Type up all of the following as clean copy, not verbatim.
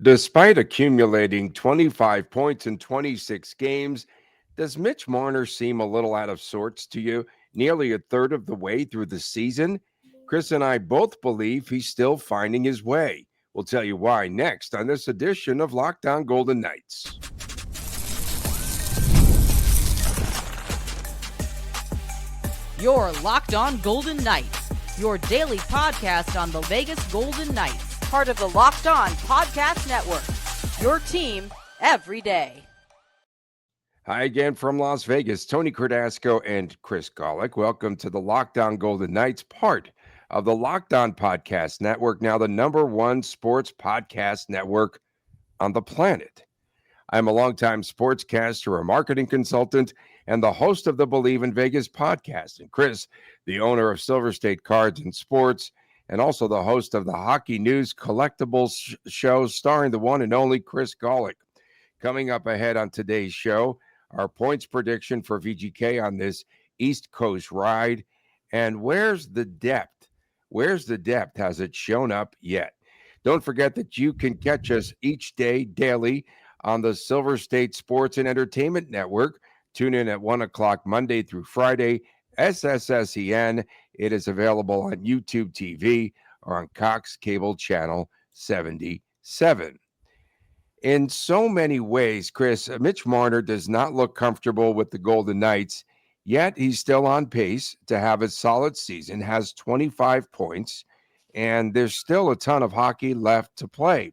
Despite accumulating 25 points in 26 games, does Mitch Marner seem a little out of sorts to you nearly a third of the way through the season? Chris and I both believe he's still finding his way. We'll tell you why next on this edition of Lockdown Golden Knights. You're Locked On Golden Knights, your daily podcast on the Vegas Golden Knights, part of the Locked On Podcast Network, your team every day. Hi again from Las Vegas, Tony Dasco and Chris Gawlik. Welcome to the Lockdown Golden Knights, part of the Locked On Podcast Network, now the number one sports podcast network on the planet. I'm a longtime sportscaster, a marketing consultant, and the host of the Believe in Vegas podcast. And Chris, the owner of Silver State Cards and Sports, and also the host of the Hockey News Collectibles show starring the one and only Chris Gawlik. Coming up ahead on today's show, our points prediction for VGK on this East Coast ride. And where's the depth? Where's the depth? Has it shown up yet? Don't forget that you can catch us each day, daily, on the Silver State Sports and Entertainment Network. Tune in at 1 o'clock Monday through Friday, SSSEN. It is available on YouTube TV or on Cox Cable Channel 77. In so many ways, Chris, Mitch Marner does not look comfortable with the Golden Knights, yet he's still on pace to have a solid season, has 25 points, and there's still a ton of hockey left to play.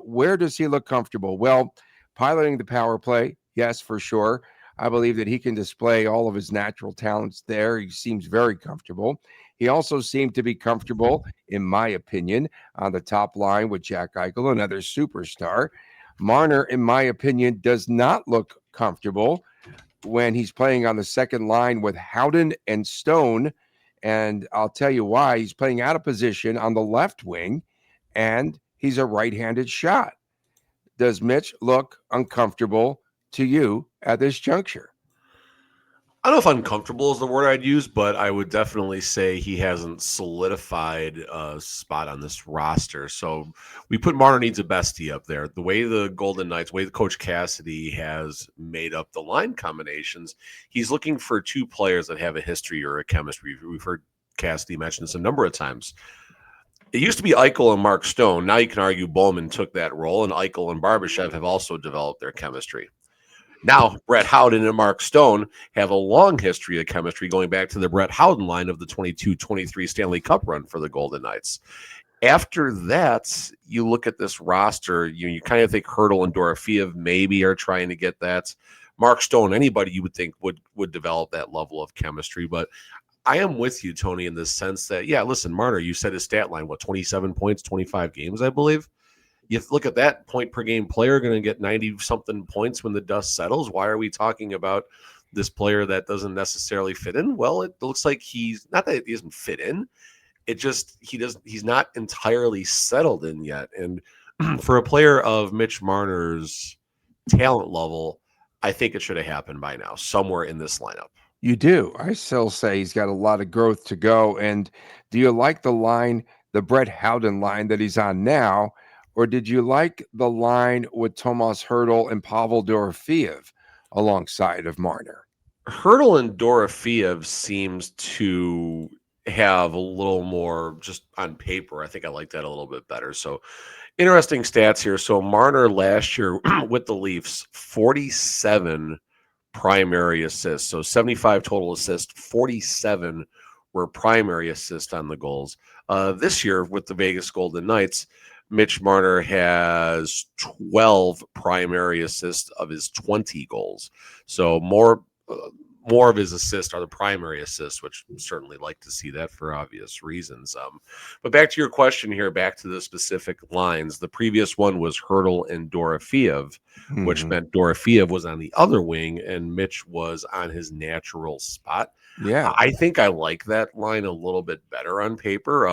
Where does he look comfortable? Well, piloting the power play, yes, for sure. I believe that he can display all of his natural talents there. He seems very comfortable. He also seemed to be comfortable, in my opinion, on the top line with Jack Eichel, another superstar. Marner, in my opinion, does not look comfortable when he's playing on the second line with Howden and Stone. And I'll tell you why. He's playing out of position on the left wing, and he's a right-handed shot. Does Mitch look uncomfortable to you at this juncture? I don't know if uncomfortable is the word I'd use, but I would definitely say he hasn't solidified a spot on this roster. So we put Marner needs a bestie up there. The way the Golden Knights, the way Coach Cassidy has made up the line combinations, he's looking for two players that have a history or a chemistry. We've heard Cassidy mention this a number of times. It used to be Eichel and Mark Stone. Now you can argue Bowman took that role, and Eichel and Barbashev have also developed their chemistry. Now, Brett Howden and Mark Stone have a long history of chemistry going back to the Brett Howden line of the 22-23 Stanley Cup run for the Golden Knights. After that, you look at this roster, you kind of think Hertl and Dorofeyev maybe are trying to get that. Mark Stone, anybody you would think would develop that level of chemistry. But I am with you, Tony, in the sense that, yeah, listen, Marner, you said his stat line, 27 points, 25 games, I believe. You look at that point per game player going to get 90-something points when the dust settles. Why are we talking about this player that doesn't necessarily fit in? Well, it looks like he's not that he doesn't fit in. It just he's not entirely settled in yet. And for a player of Mitch Marner's talent level, I think it should have happened by now, somewhere in this lineup. You do. I still say he's got a lot of growth to go. And do you like the line, the Brett Howden line that he's on now? Or did you like the line with Tomas Hertl and Pavel Dorofeyev alongside of Marner? Hertl and Dorofeyev seems to have a little more just on paper. I think I like that a little bit better. So interesting stats here. So Marner last year with the Leafs, 47 primary assists. So 75 total assists, 47 were primary assists on the goals. This year with the Vegas Golden Knights, Mitch Marner has 12 primary assists of his 20 goals. So more of his assists are the primary assists, which certainly like to see that for obvious reasons. But back to your question here, back to the specific lines. The previous one was Hertl and Dorofeyev, which meant Dorofeyev was on the other wing and Mitch was on his natural spot. Yeah, I think I like that line a little bit better on paper.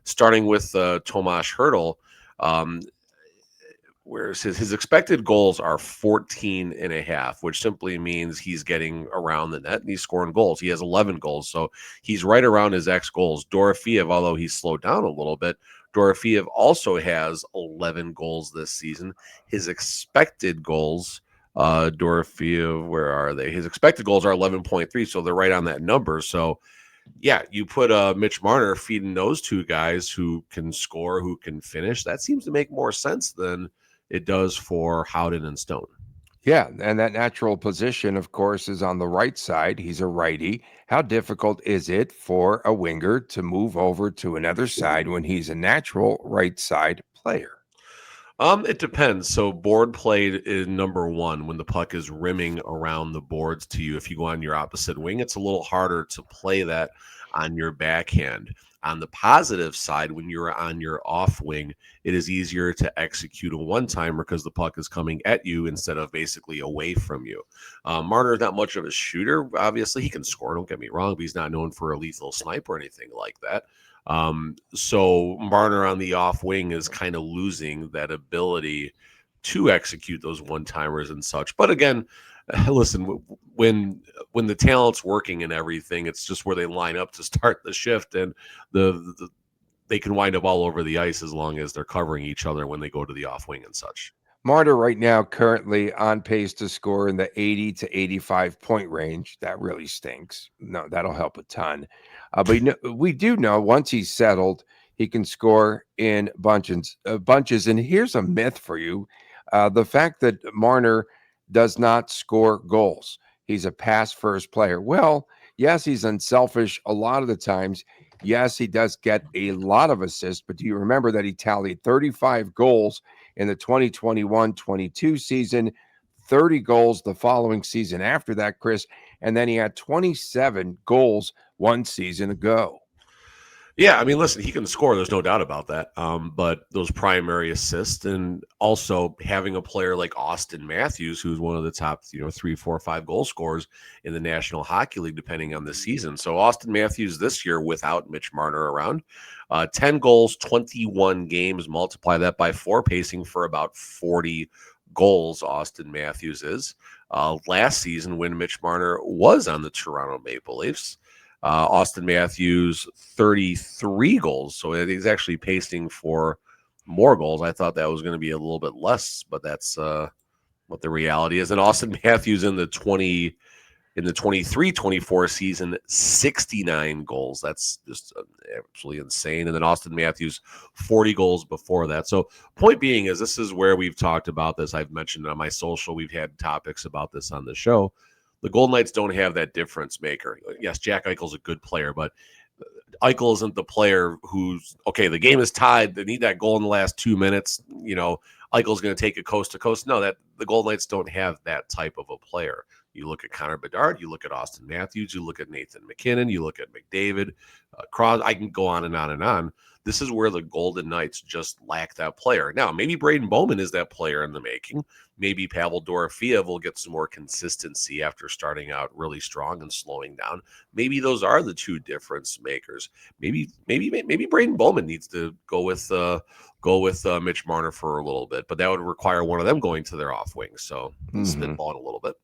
Starting with Tomas Hertl, whereas his expected goals are 14.5, which simply means he's getting around the net and he's scoring goals. He has 11 goals, so he's right around his X goals. Dorofeyev, although he's slowed down a little bit, Dorofeyev also has 11 goals this season. His expected goals, Dorofeyev, where are they? His expected goals are 11.3, so they're right on that number. So, yeah, you put Mitch Marner feeding those two guys who can score, who can finish. That seems to make more sense than it does for Howden and Stone. Yeah, and that natural position, of course, is on the right side. He's a righty. How difficult is it for a winger to move over to another side when he's a natural right side player? It depends. So board play is number one when the puck is rimming around the boards to you. If you go on your opposite wing, it's a little harder to play that on your backhand. On the positive side, when you're on your off wing, it is easier to execute a one-timer because the puck is coming at you instead of basically away from you. Marner is not much of a shooter. Obviously, he can score, don't get me wrong, but he's not known for a lethal snipe or anything like that. So Marner on the off wing is kind of losing that ability to execute those one-timers and such. But again, listen, when the talent's working and everything, it's just where they line up to start the shift, and they can wind up all over the ice as long as they're covering each other when they go to the off wing and such. Marner right now currently on pace to score in the 80 to 85 point range. That really stinks. No, that'll help a ton. But we do know once he's settled, he can score in bunches. And here's a myth for you: the fact that Marner does not score goals. He's a pass first player. Well, yes, he's unselfish a lot of the times. Yes, he does get a lot of assists, but do you remember that he tallied 35 goals in the 2021-22 season, 30 goals the following season after that, Chris, and then he had 27 goals one season ago. Yeah, I mean, listen, he can score. There's no doubt about that. But those primary assists, and also having a player like Austin Matthews, who's one of the top, 3, 4, 5 goal scorers in the National Hockey League, depending on the season. So Austin Matthews this year, without Mitch Marner around, 10 goals, 21 games. Multiply that by 4, pacing for about 40 goals. Austin Matthews is last season when Mitch Marner was on the Toronto Maple Leafs. Austin Matthews, 33 goals. So he's actually pacing for more goals. I thought that was going to be a little bit less, but that's what the reality is. And Austin Matthews in the 23-24 season, 69 goals. That's just absolutely insane. And then Austin Matthews, 40 goals before that. So point being is this is where we've talked about this. I've mentioned it on my social. We've had topics about this on the show. The Golden Knights don't have that difference maker. Yes, Jack Eichel's a good player, but Eichel isn't the player who's, okay, the game is tied. They need that goal in the last 2 minutes. Eichel's going to take it coast to coast. No, that the Golden Knights don't have that type of a player. You look at Connor Bedard, you look at Austin Matthews, you look at Nathan McKinnon, you look at McDavid, Crosby. I can go on and on and on. This is where the Golden Knights just lack that player. Now, maybe Braden Bowman is that player in the making. Maybe Pavel Dorofeyev will get some more consistency after starting out really strong and slowing down. Maybe those are the two difference makers. Maybe Braden Bowman needs to go with Mitch Marner for a little bit, but that would require one of them going to their off wing. So spitballing a little bit.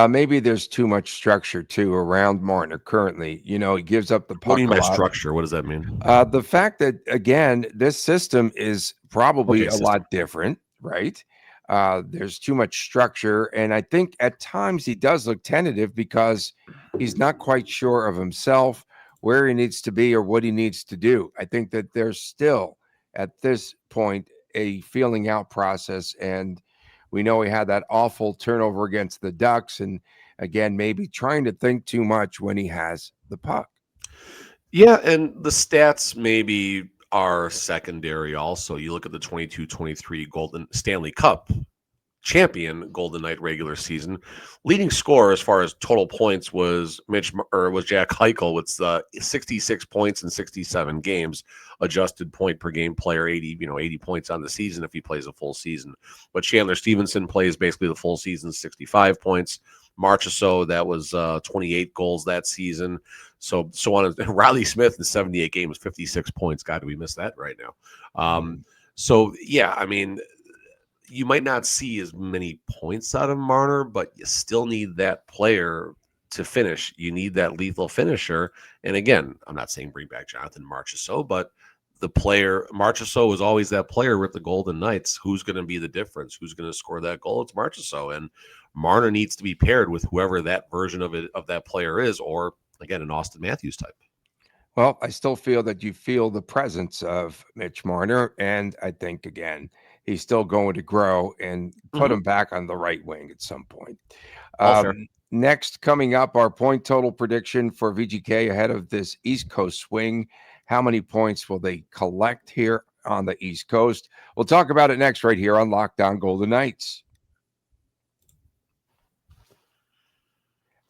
Maybe there's too much structure too around Marner currently. He gives up the puck. What do you mean a by lot. Structure? What does that mean? The fact that again, this system is probably a lot different, right? There's too much structure, and I think at times he does look tentative because he's not quite sure of himself, where he needs to be, or what he needs to do. I think that there's still at this point a feeling out process, and we know he had that awful turnover against the Ducks, and again, maybe trying to think too much when he has the puck. Yeah, and the stats maybe are secondary also. You look at the 22-23 Golden Stanley Cup champion Golden Knight regular season. Leading scorer as far as total points was Jack Eichel with 66 points in 67 games, adjusted point per game player, 80 points on the season if he plays a full season. But Chandler Stevenson plays basically the full season, 65 points. Marchessault, that was 28 goals that season. So on. Riley Smith in 78 games, 56 points. God, we miss that right now. So yeah, I mean, you might not see as many points out of Marner, but you still need that player to finish. You need that lethal finisher. And again, I'm not saying bring back Jonathan Marchessault, but the player. Marchessault was always that player with the Golden Knights. Who's going to be the difference? Who's going to score that goal? It's Marchessault, and Marner needs to be paired with whoever that version of that player is, or again, an Austin Matthews type. Well, I still feel that you feel the presence of Mitch Marner, and I think again he's still going to grow and put him back on the right wing at some point. Next, coming up, our point total prediction for VGK ahead of this East Coast swing. How many points will they collect here on the East Coast? We'll talk about it next right here on Locked On Golden Knights.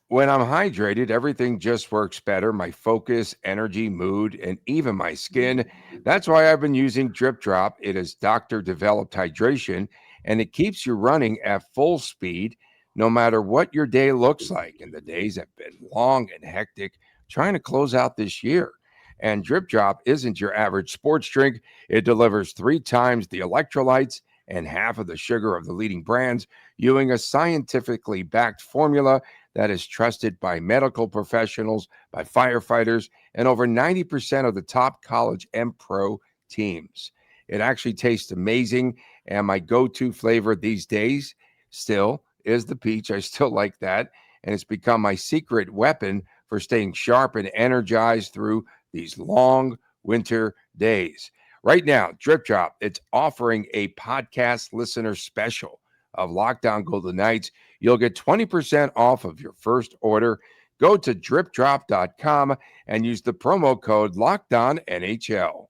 When I'm hydrated, everything just works better. My focus, energy, mood, and even my skin. That's why I've been using Drip Drop. It is doctor-developed hydration, and it keeps you running at full speed no matter what your day looks like. And the days have been long and hectic trying to close out this year. And Drip Drop isn't your average sports drink. It delivers 3 times the electrolytes and half of the sugar of the leading brands, using a scientifically backed formula that is trusted by medical professionals, by firefighters, and over 90% of the top college and pro teams. It actually tastes amazing, and my go-to flavor these days still is the peach. I still like that, and it's become my secret weapon for staying sharp and energized through these long winter days. Right now, Drip Drop, it's offering a podcast listener special of Locked On Golden Knights. You'll get 20% off of your first order. Go to dripdrop.com and use the promo code LOCKEDONNHL.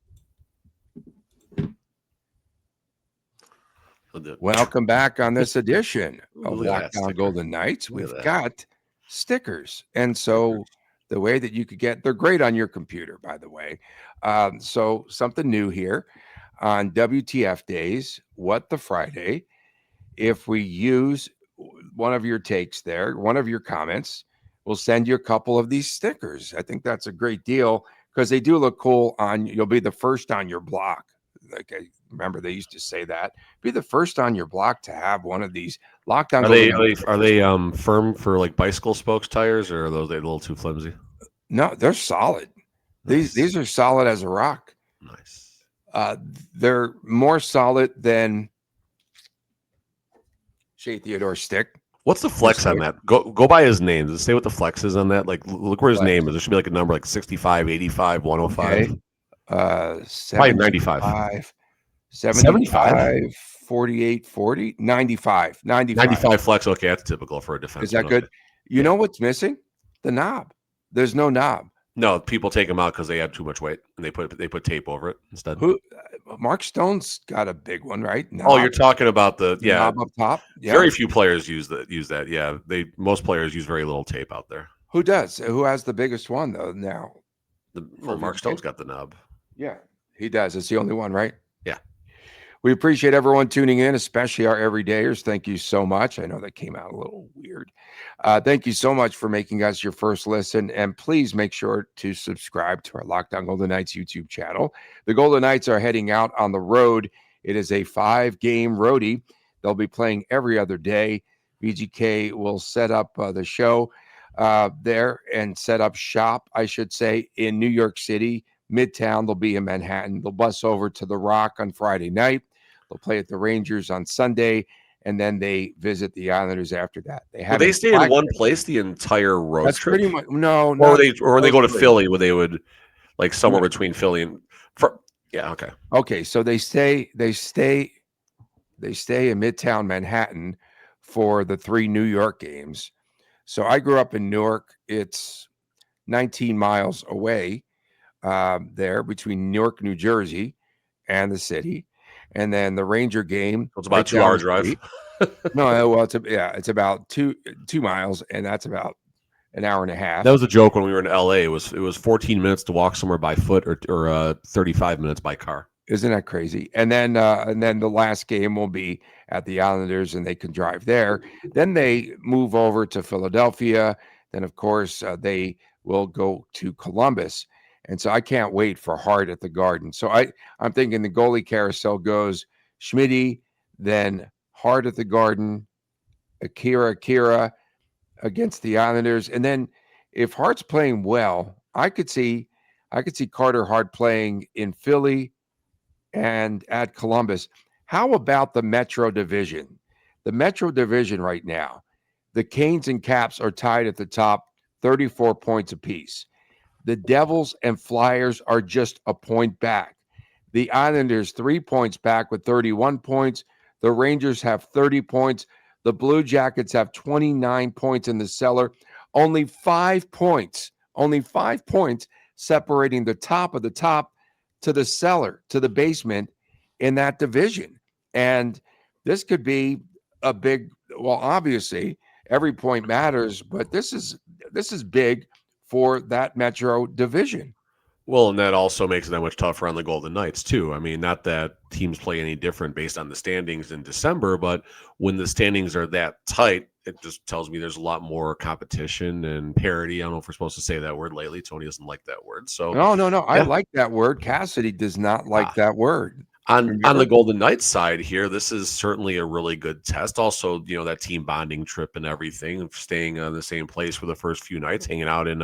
Welcome back on this edition of Locked On Golden Knights. We've got stickers. And so the way that you could get, they're great on your computer, by the way. So something new here on WTF days, What the Friday. If we use one of your takes there, one of your comments, we'll send you a couple of these stickers. I think that's a great deal because they do look cool on, you'll be the first on your block. Like I remember they used to say that. Be the first on your block to have one of these Locked On. Are they firm for like bicycle spokes tires, or are those a little too flimsy? No, they're solid. Nice. These are solid as a rock. Nice. They're more solid than Shea Theodore stick. What's the flex on that? Go by his name. Does it say what the flex is on that? Like, look where his name is. There should be like a number like 65, 85, 105. Okay. Probably 95. 75, 48, 40, 95. 95 flex. Okay, that's typical for a defense. Is that good? You know what's missing? The knob. There's no knob. No, people take them out because they have too much weight, and they put tape over it instead. Mark Stone's got a big one, right? Knob. Oh, you're talking about the knob up top. Yeah. Very few players use that. Yeah, most players use very little tape out there. Who does? Who has the biggest one though? Now, Mark Stone's got the knob. Yeah, he does. It's the only one, right? Yeah. We appreciate everyone tuning in, especially our everydayers. Thank you so much. I know that came out a little weird. Thank you so much for making us your first listen. And please make sure to subscribe to our Locked On Golden Knights YouTube channel. The Golden Knights are heading out on the road. It is a 5-game roadie. They'll be playing every other day. VGK will set up the show there and set up shop, I should say, in New York City. Midtown, they'll be in Manhattan. They'll bus over to the Rock on Friday night. They'll play at the Rangers on Sunday, and then they visit the Islanders after that. They stay in one place the entire road. That's trip. Pretty much or when they go to Philly, where they would like somewhere between Philly and okay. Okay, so they stay in Midtown Manhattan for the 3 New York games. So I grew up in Newark. It's 19 miles away. There between Newark, New Jersey, and the city, and then the Ranger game. So it's about a 2-hour drive. No, well, it's about two miles, and that's about an hour and a half. That was a joke when we were in LA. It was 14 minutes to walk somewhere by foot, or 35 minutes by car. Isn't that crazy? And then the last game will be at the Islanders, and they can drive there. Then they move over to Philadelphia. Then, of course, they will go to Columbus. And so I can't wait for Hart at the Garden. So I'm thinking the goalie carousel goes Schmitty, then Hart at the Garden, Akira against the Islanders. And then if Hart's playing well, I could see I could see Carter Hart playing in Philly and at Columbus. How about the Metro Division? The Metro Division right now, the Canes and Caps are tied at the top, 34 points apiece. The Devils and Flyers are just a point back. The Islanders 3 points back with 31 points. The Rangers have 30 points. The Blue Jackets have 29 points in the cellar. Only 5 points separating the top of the top to the cellar, to the basement in that division. And this could be a big, well, obviously every point matters, but this is big for that Metro division. Well, and that also makes it that much tougher on the Golden Knights, too. I mean, not that teams play any different based on the standings in December, but when the standings are that tight, it just tells me there's a lot more competition and parity. I don't know if we're supposed to say that word lately. Tony doesn't like that word. So, No. I yeah. like that word. Cassidy does not like that word. On the Golden Knights side here, this is certainly a really good test. Also, that team bonding trip and everything, staying on the same place for the first few nights, hanging out in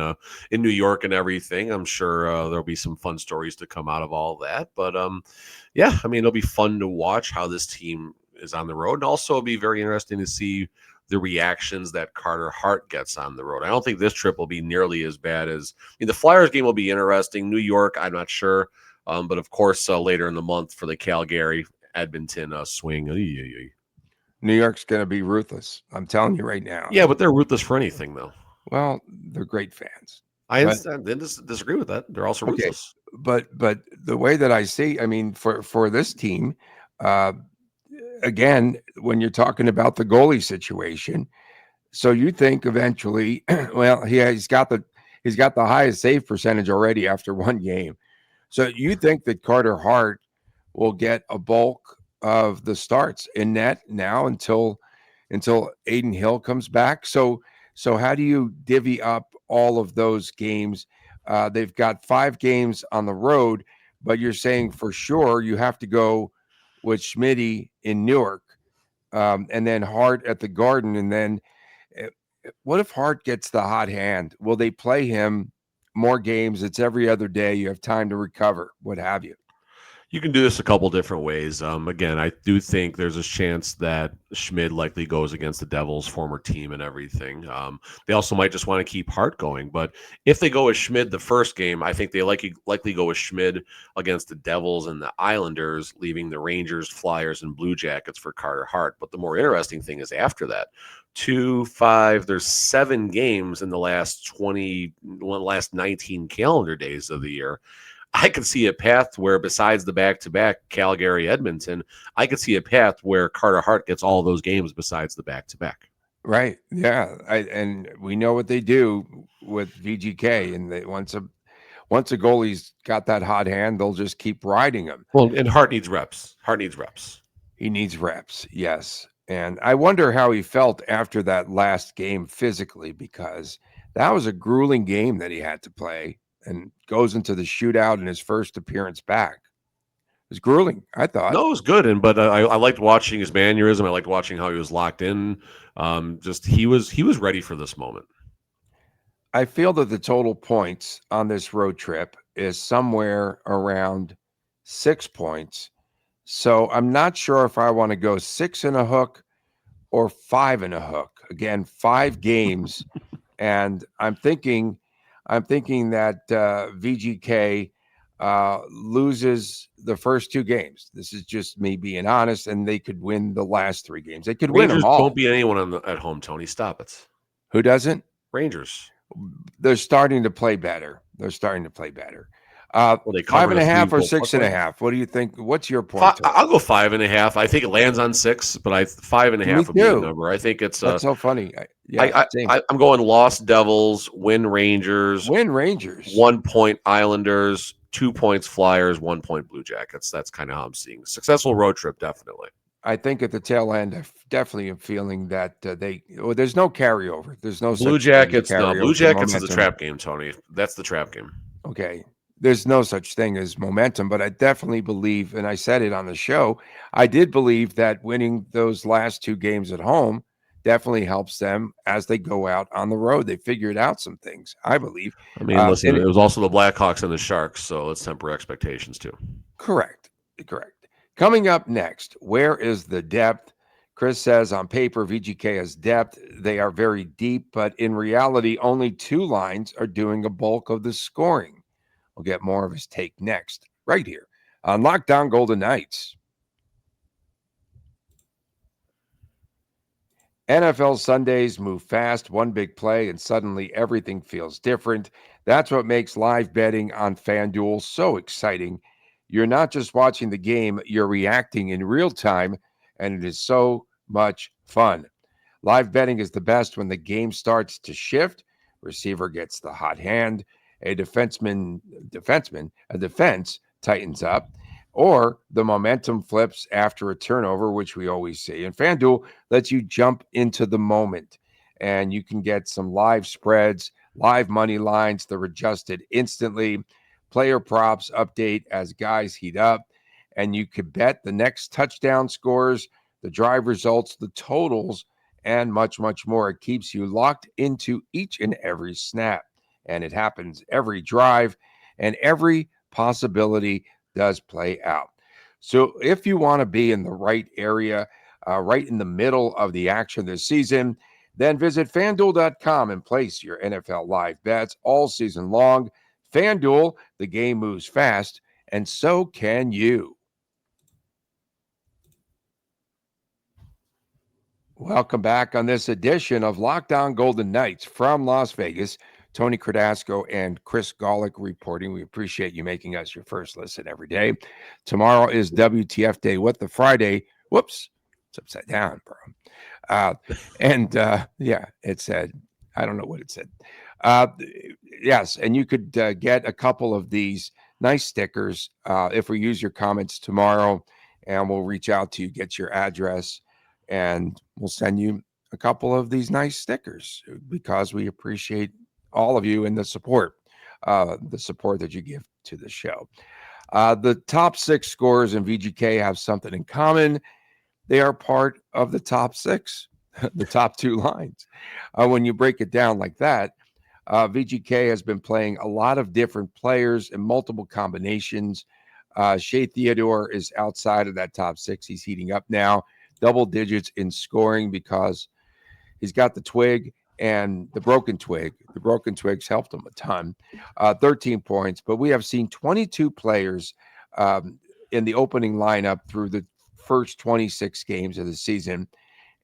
New York and everything. I'm sure there'll be some fun stories to come out of all of that. But yeah, I mean, it'll be fun to watch how this team is on the road, and also it'll be very interesting to see the reactions that Carter Hart gets on the road. I don't think this trip will be nearly as bad as the Flyers game will be interesting. New York, I'm not sure. But of course, later in the month for the Calgary Edmonton swing. New York's going to be ruthless. I'm telling you right now. Yeah, but they're ruthless for anything, though. Well, they're great fans. I didn't disagree with that. They're also ruthless. But the way that I see, I mean, for this team, again, when you're talking about the goalie situation, so you think eventually, well, he's got the highest save percentage already after one game. So you think that Carter Hart will get a bulk of the starts in net now until Aiden Hill comes back? So how do you divvy up all of those games? They've got 5 games on the road, but you're saying for sure you have to go with Schmitty in Newark, and then Hart at the Garden. And then what if Hart gets the hot hand? Will they play him more games? It's every other day. You have time to recover, what have you. You can do this a couple different ways. Again, I do think there's a chance that Schmid likely goes against the Devils' former team and everything. They also might just want to keep Hart going. But if they go with Schmid the first game, I think they likely go with Schmid against the Devils and the Islanders, leaving the Rangers, Flyers, and Blue Jackets for Carter Hart. But the more interesting thing is after that. 2, 5, there's 7 games in the last 19 calendar days of the year. I could see a path where, besides the back-to-back Calgary-Edmonton, I could see a path where Carter Hart gets all those games besides the back-to-back. Right. Yeah. And we know what they do with VGK, and once a goalie's got that hot hand, they'll just keep riding him. Well, and Hart needs reps. He needs reps. Yes. And I wonder how he felt after that last game physically, because that was a grueling game that he had to play, and goes into the shootout in his first appearance back. It was grueling, I thought. No, it was good, but I liked watching his mannerism. I liked watching how he was locked in. He was ready for this moment. I feel that the total points on this road trip is somewhere around 6 points. So I'm not sure if I want to go 6 and a hook or 5 and a hook. Again, 5 games, and I'm thinking that VGK loses the first 2 games. This is just me being honest, and they could win the last 3 games. They could win them all. Don't beat anyone at home, Tony. Stop it. Who doesn't? Rangers. They're starting to play better. Well, 5.5 or 6.5. What do you think? What's your point? I'll go 5.5. I think it lands on 6, but 5.5 would be the number. I think it's that's so funny. I'm going lost Devils, win Rangers. 1 point Islanders, 2 points Flyers, 1 point Blue Jackets. That's kind of how I'm seeing it. Successful road trip, definitely. I think at the tail end, I definitely am feeling that there's no carryover. There's no Blue Jackets. No, Blue Jackets is a trap game, Tony. That's the trap game. Okay. There's no such thing as momentum, but I definitely believe, and I said it on the show, I did believe that winning those last 2 games at home, definitely helps them as they go out on the road. They figured out some things, I believe. I mean, listen, And it was also the Blackhawks and the Sharks, so let's temper expectations too. correct. Coming up next, where is the depth? Chris says on paper, VGK has depth. They are very deep, but in reality, only 2 lines are doing a bulk of the scoring. We'll get more of his take next, right here on Lockdown Golden Knights. NFL Sundays move fast, one big play, and suddenly everything feels different. That's what makes live betting on FanDuel so exciting. You're not just watching the game, you're reacting in real time, and it is so much fun. Live betting is the best when the game starts to shift, receiver gets the hot hand, a defense tightens up, or the momentum flips after a turnover, which we always see. And FanDuel lets you jump into the moment, and you can get some live spreads, live money lines that are adjusted instantly, player props update as guys heat up, and you could bet the next touchdown scores, the drive results, the totals, and much, much more. It keeps you locked into each and every snap, and it happens every drive, and every possibility does play out. So if you want to be in the right area, right in the middle of the action this season, then visit FanDuel.com and place your NFL live bets all season long. FanDuel, the game moves fast, and so can you. Welcome back on this edition of Lockdown Golden Knights from Las Vegas. Tony Cardasco and Chris Gawlik reporting. We appreciate you making us your first listen every day. Tomorrow is WTF Day. What the Friday? Whoops, it's upside down, bro. Yeah, it said, I don't know what it said. Yes, and you could get a couple of these nice stickers if we use your comments tomorrow, and we'll reach out to you, get your address, and we'll send you a couple of these nice stickers because we appreciate all of you and the support that you give to the show. The top 6 scorers in VGK have something in common. They are part of the top 6, the top 2 lines. When you break it down like that, VGK has been playing a lot of different players in multiple combinations. Shea Theodore is outside of that top 6. He's heating up now, double digits in scoring because he's got the twig and the broken twig. The broken twigs helped him a ton. 13 points, but we have seen 22 players in the opening lineup through the first 26 games of the season.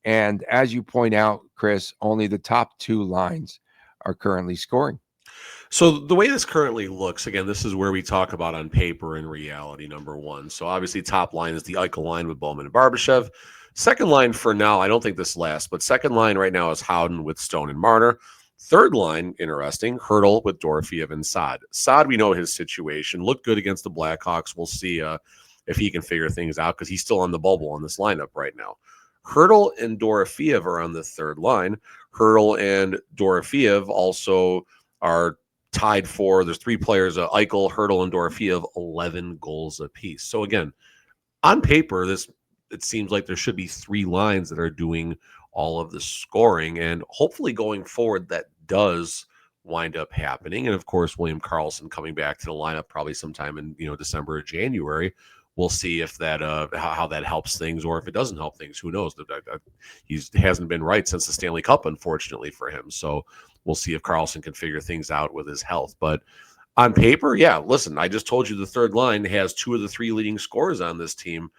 And as you point out, Chris, only the top 2 lines are currently scoring. So the way this currently looks, again, this is where we talk about on paper and reality, number 1. So obviously top line is the Eichel line with Bowman and Barbashev. Second line for now, I don't think this lasts, but second line right now is Howden with Stone and Marner. Third line, interesting, Hertl with Dorofeyev and Saad. Saad, we know his situation. Looked good against the Blackhawks. We'll see if he can figure things out because he's still on the bubble on this lineup right now. Hertl and Dorofeyev are on the third line. Hertl and Dorofeyev also are tied for, there's 3 players, Eichel, Hertl, and Dorofeyev, 11 goals apiece. So again, on paper, it seems like there should be 3 lines that are doing all of the scoring, and hopefully going forward that does wind up happening. And of course, William Karlsson coming back to the lineup probably sometime in December or January. We'll see if that how that helps things or if it doesn't help things. Who knows? He hasn't been right since the Stanley Cup, unfortunately for him. So we'll see if Karlsson can figure things out with his health. But on paper, yeah, listen, I just told you the third line has 2 of the 3 leading scorers on this team,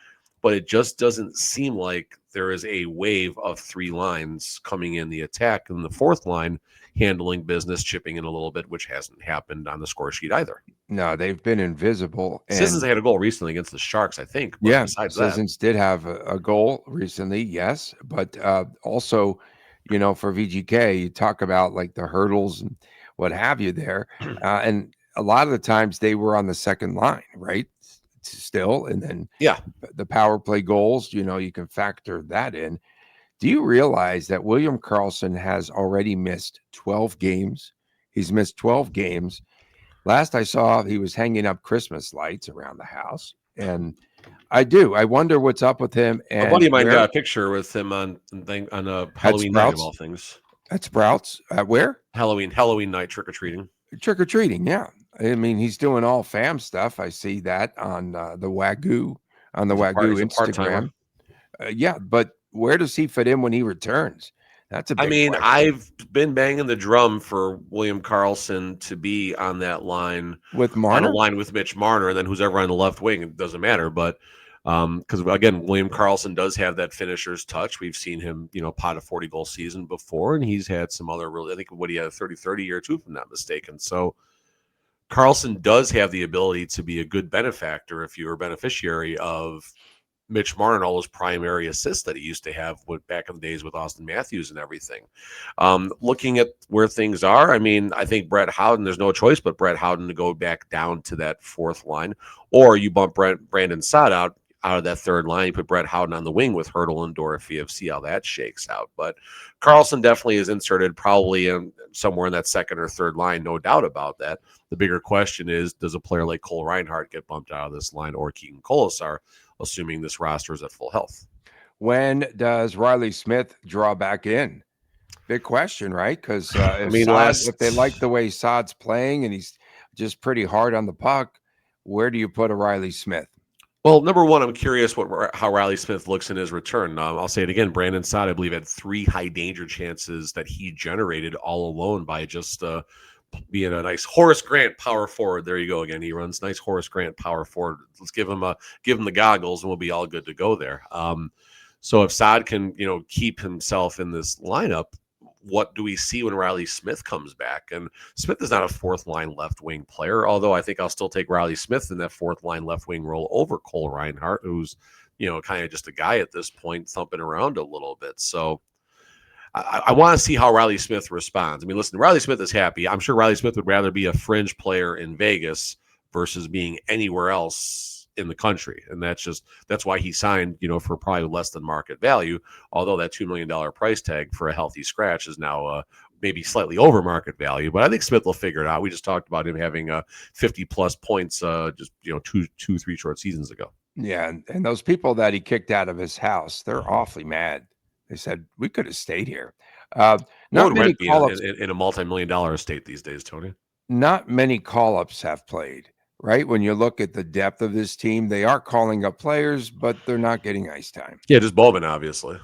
but it just doesn't seem like there is a wave of 3 lines coming in the attack, and the fourth line handling business, chipping in a little bit, which hasn't happened on the score sheet either. No, they've been invisible. Sissons had a goal recently against the Sharks, I think. But yeah, Sissons did have a goal recently, yes. But also, for VGK, you talk about like the hurdles and what have you there. And a lot of the times they were on the second line, right? Still. And then the power play goals, you can factor that in. Do you realize that William Karlsson has already missed 12 games? He's missed 12 games. Last I saw, he was hanging up Christmas lights around the house. And I do. I wonder what's up with him A buddy and of mine where got a picture with him on a at Halloween night of Sprouts. all things. At Sprouts. Where? Halloween night trick or treating. Trick or treating. Yeah. I mean, he's doing all fam stuff. I see that on the Wagyu He's a part timer. Instagram. Yeah, but where does he fit in when he returns? That's a I big mean, question. I've been banging the drum for William Karlsson to be on that line, With on a Marner? line with Mitch Marner, and then who's ever on the left wing. It doesn't matter. But because again, William Karlsson does have that finisher's touch. We've seen him, pot a 40-goal season before, and he's had some other really, I think he had a 30-30 year too, if I'm not mistaken. So Karlsson does have the ability to be a good benefactor if you're a beneficiary of Mitch Marner and all those primary assists that he used to have back in the days with Austin Matthews and everything. Looking at where things are, I mean, I think Brett Howden, there's no choice but Brett Howden to go back down to that fourth line, or you bump Brandon Saad out of that third line, you put Brett Howden on the wing with Hertl and Dorofeyev, see how that shakes out. But Karlsson definitely is inserted probably somewhere in that second or third line, no doubt about that. The bigger question is, does a player like Cole Reinhardt get bumped out of this line, or Keegan Colasar, assuming this roster is at full health? When does Riley Smith draw back in? Big question, right? Because if they like the way Saad's playing and he's just pretty hard on the puck, where do you put a Riley Smith? Well, number one, I'm curious how Riley Smith looks in his return. I'll say it again. Brandon Saad, I believe, had 3 high danger chances that he generated all alone by just being a nice Horace Grant power forward. There you go again. He runs nice Horace Grant power forward. Let's give him the goggles, and we'll be all good to go there. So if Saad can keep himself in this lineup, what do we see when Riley Smith comes back? And Smith is not a fourth line left wing player, although I think I'll still take Riley Smith in that fourth line left wing role over Cole Reinhardt, who's kind of just a guy at this point thumping around a little bit. So I want to see how Riley Smith responds. I mean, listen, Riley Smith is happy. I'm sure Riley Smith would rather be a fringe player in Vegas versus being anywhere else in the country. And that's why he signed, for probably less than market value, although that $2 million price tag for a healthy scratch is now maybe slightly over market value. But I think Smith will figure it out. We just talked about him having 50 plus points just 2-3 short seasons ago. Yeah, and those people that he kicked out of his house, they're awfully mad. They said, we could have stayed here. Not many call-ups in a multi-million-dollar estate these days, Tony. Not many call-ups have played, right? When you look at the depth of this team, they are calling up players, but they're not getting ice time. Yeah, just Bowman, obviously.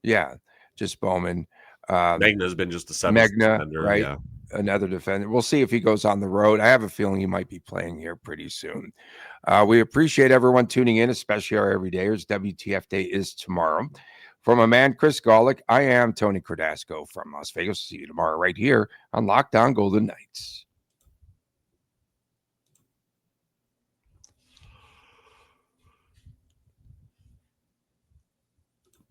Yeah, just Bowman. Magna's been just the seventh defender, right? Yeah. Another defender. We'll see if he goes on the road. I have a feeling he might be playing here pretty soon. We appreciate everyone tuning in, especially our everydayers. WTF Day is tomorrow. From a man, Chris Gawlik, I am Tony Cardasco from Las Vegas. See you tomorrow right here on Locked On Golden Knights.